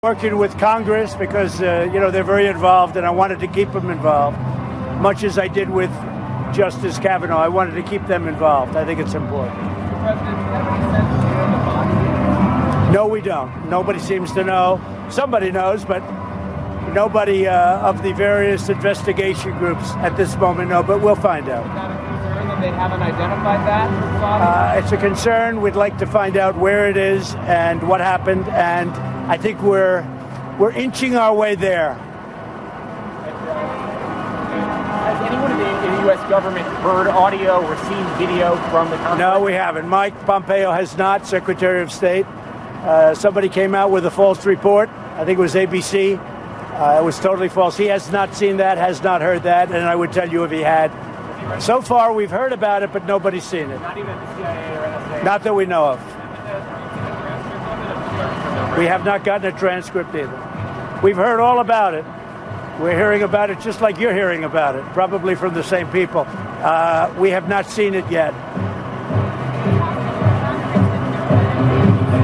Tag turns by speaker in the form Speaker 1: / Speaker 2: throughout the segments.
Speaker 1: Working with Congress because, they're very involved, and I wanted to keep them involved, much as I did with Justice Kavanaugh. I wanted to keep them involved. I think it's important.
Speaker 2: Mr. President, do you have any sense of where the body is?
Speaker 1: No, we don't. Nobody seems to know. Somebody knows, but nobody of the various investigation groups at this moment know, but we'll find out.
Speaker 2: Is that a concern that they haven't identified that?
Speaker 1: It's a concern. We'd like to find out where it is and what happened, and I think we're inching our way there.
Speaker 3: Has anyone in the U.S. government heard audio or seen video from the conference?
Speaker 1: No, we haven't. Mike Pompeo has not, Secretary of State. Somebody came out with a false report. I think it was ABC. It was totally false. He has not seen that, has not heard that, and I would tell you if he had. So far, we've heard about it, but nobody's seen it.
Speaker 3: Not even the CIA or NSA?
Speaker 1: Not that we know of. We have not gotten a transcript either. We've heard all about it. We're hearing about it just like you're hearing about it, probably from the same people. We have not seen it yet.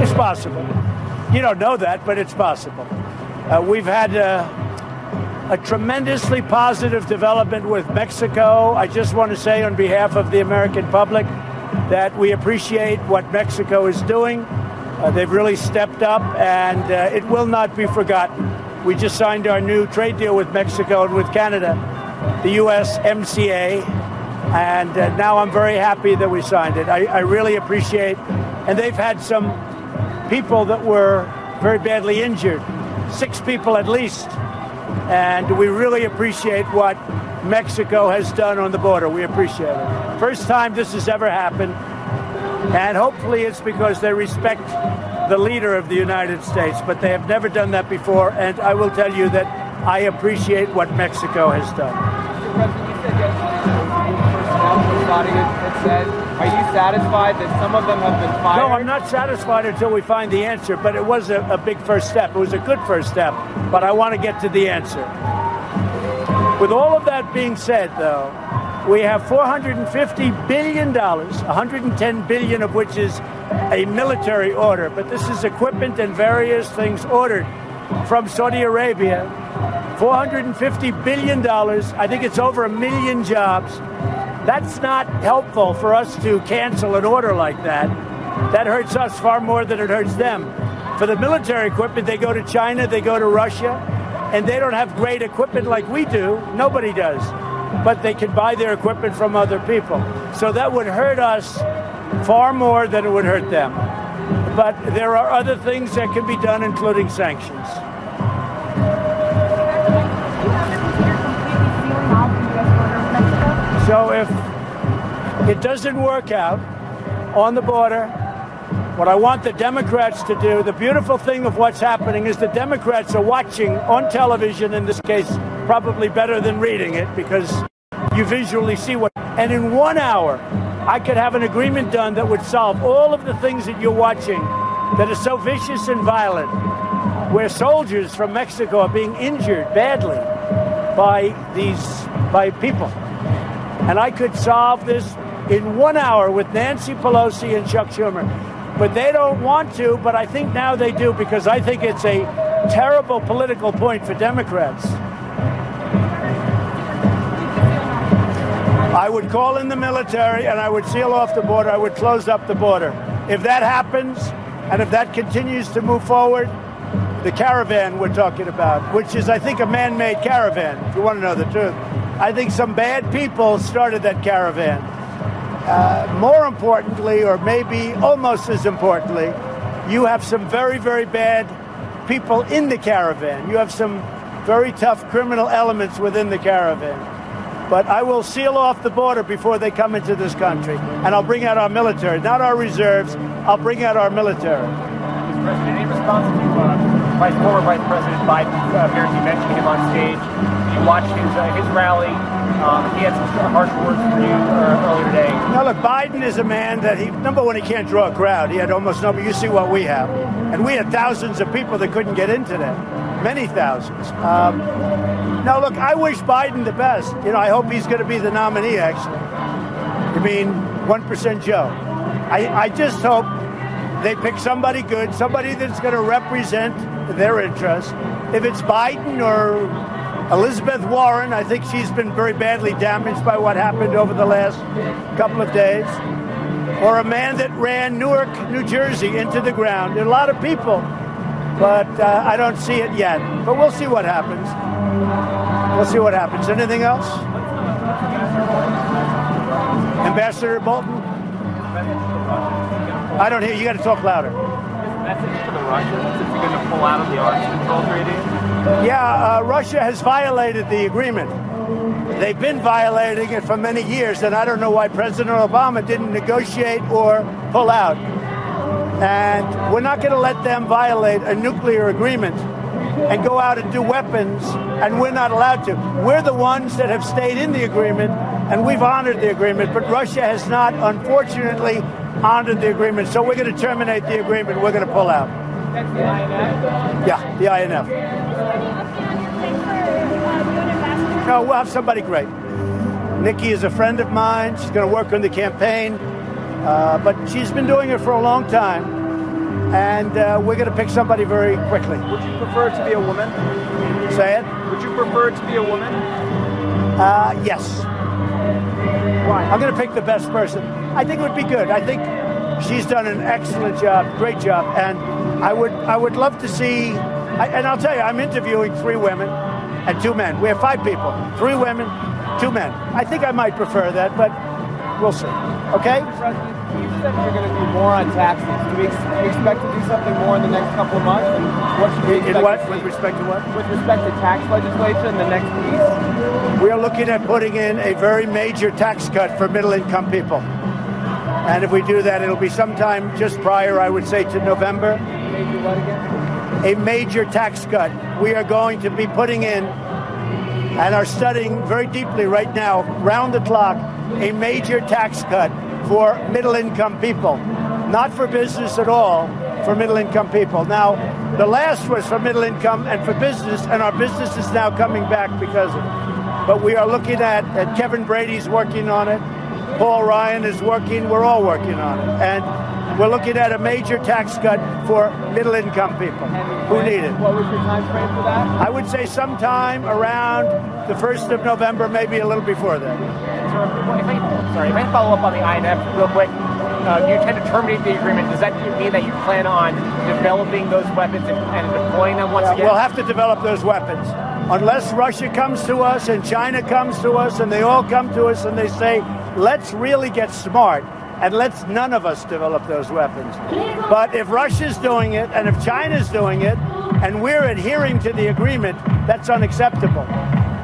Speaker 1: It's possible. You don't know that, but it's possible. We've had a tremendously positive development with Mexico. I just want to say on behalf of the American public that we appreciate what Mexico is doing. They've really stepped up, and it will not be forgotten. We just signed our new trade deal with Mexico and with Canada, the USMCA, and now I'm very happy that we signed it. I really appreciate, and they've had some people that were very badly injured, 6 people at least, and we really appreciate what Mexico has done on the border. We appreciate it. First time this has ever happened. And hopefully it's because they respect the leader of the United States, but they have never done that before. And I will tell you that I appreciate what Mexico has done.
Speaker 2: Mr. President, you said yesterday are you satisfied that some of them have been fired?
Speaker 1: No, I'm not satisfied until we find the answer, but it was a big first step. It was a good first step, but I want to get to the answer. With all of that being said, though, we have $450 billion, $110 billion of which is a military order. But this is equipment and various things ordered from Saudi Arabia. $450 billion. I think it's over 1 million jobs. That's not helpful for us to cancel an order like that. That hurts us far more than it hurts them. For the military equipment, they go to China, they go to Russia, and they don't have great equipment like we do. Nobody does. But they can buy their equipment from other people. So that would hurt us far more than it would hurt them. But there are other things that can be done, including sanctions. So if it doesn't work out on the border, what I want the Democrats to do, the beautiful thing of what's happening is the Democrats are watching on television, in this case, probably better than reading it because you visually see what. And in 1 hour, I could have an agreement done that would solve all of the things that you're watching that are so vicious and violent, where soldiers from Mexico are being injured badly by people. And I could solve this in 1 hour with Nancy Pelosi and Chuck Schumer. But they don't want to, but I think now they do, because I think it's a terrible political point for Democrats. I would call in the military and I would seal off the border. I would close up the border. If that happens, and if that continues to move forward, the caravan we're talking about, which is, I think, a man-made caravan, if you want to know the truth. I think some bad people started that caravan. More importantly, or maybe almost as importantly, you have some very, very bad people in the caravan. You have some very tough criminal elements within the caravan. But I will seal off the border before they come into this country. And I'll bring out our military, not our reserves. I'll bring out our military.
Speaker 3: Mr. President, in response to former Vice President Biden, apparently mentioning him on stage, you watched his rally. He had some harsh words for you earlier today.
Speaker 1: Now, look, Biden is a man that number one, he can't draw a crowd. He had almost nobody. You see what we have. And we had thousands of people that couldn't get into that. Many thousands. Now, look, I wish Biden the best. I hope he's going to be the nominee, actually. You mean 1% Joe. I just hope they pick somebody good, somebody that's going to represent their interests. If it's Biden or Elizabeth Warren, I think she's been very badly damaged by what happened over the last couple of days. Or a man that ran Newark, New Jersey into the ground. There are a lot of people, but I don't see it yet. But we'll see what happens. We'll see what happens. Anything else? Ambassador Bolton? I don't hear you. Got to talk louder.
Speaker 3: Message to the Russians if you're going to pull out of the arms control treaty?
Speaker 1: Yeah, Russia has violated the agreement. They've been violating it for many years, and I don't know why President Obama didn't negotiate or pull out. And we're not going to let them violate a nuclear agreement and go out and do weapons, and we're not allowed to. We're the ones that have stayed in the agreement, and we've honored the agreement, but Russia has not, unfortunately, honored the agreement. So we're going to terminate the agreement. We're going to pull out.
Speaker 2: That's the INF?
Speaker 1: Yeah, the INF. No, we'll have somebody great. Nikki is a friend of mine. She's going to work on the campaign, but she's been doing it for a long time, and we're going to pick somebody very quickly.
Speaker 2: Would you prefer it to be a woman?
Speaker 1: Say it?
Speaker 2: Would you prefer it to be a woman?
Speaker 1: Yes.
Speaker 2: Why?
Speaker 1: I'm going to pick the best person. I think it would be good. I think she's done an excellent job, great job, and I would love to see. And I'll tell you, I'm interviewing 3 women and 2 men. We have 5 people, 3 women, 2 men. I think I might prefer that, but we'll see. Okay?
Speaker 2: You said you're going to do more on taxes. Do we expect to do something more in the next couple of months? And what should we expect?
Speaker 1: In what? With respect to what?
Speaker 2: With respect to tax legislation in the next piece?
Speaker 1: We are looking at putting in a very major tax cut for middle-income people. And if we do that, it'll be sometime just prior, I would say, to November.
Speaker 2: Major what again?
Speaker 1: A major tax cut. We are going to be putting in and are studying very deeply right now, round the clock, a major tax cut for middle-income people. Not for business at all, for middle-income people. Now, the last was for middle-income and for business, and our business is now coming back because of it. But we are looking at Kevin Brady's working on it. Paul Ryan is working. We're all working on it. And we're looking at a major tax cut for middle-income people who need it.
Speaker 2: What was your time frame for that?
Speaker 1: I would say sometime around the 1st of November, maybe a little before that.
Speaker 3: If I can follow up on the INF real quick. You intend to terminate the agreement. Does that mean that you plan on developing those weapons and deploying them once again?
Speaker 1: We'll have to develop those weapons. Unless Russia comes to us and China comes to us and they all come to us and they say, let's really get smart and let's none of us develop those weapons. But if Russia's doing it and if China's doing it and we're adhering to the agreement, that's unacceptable.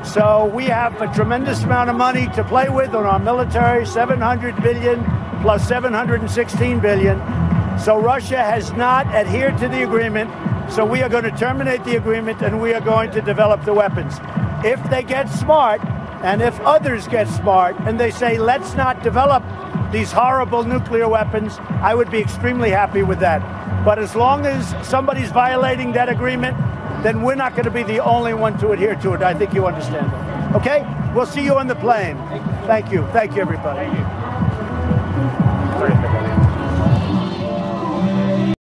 Speaker 1: So we have a tremendous amount of money to play with on our military, $700 billion plus $716 billion. So Russia has not adhered to the agreement. So we are going to terminate the agreement and we are going to develop the weapons. If they get smart and if others get smart and they say, let's not develop these horrible nuclear weapons, I would be extremely happy with that. But as long as somebody's violating that agreement, then we're not going to be the only one to adhere to it. I think you understand that. Okay? We'll see you on the plane. Thank you. Thank you, everybody.
Speaker 3: Thank you.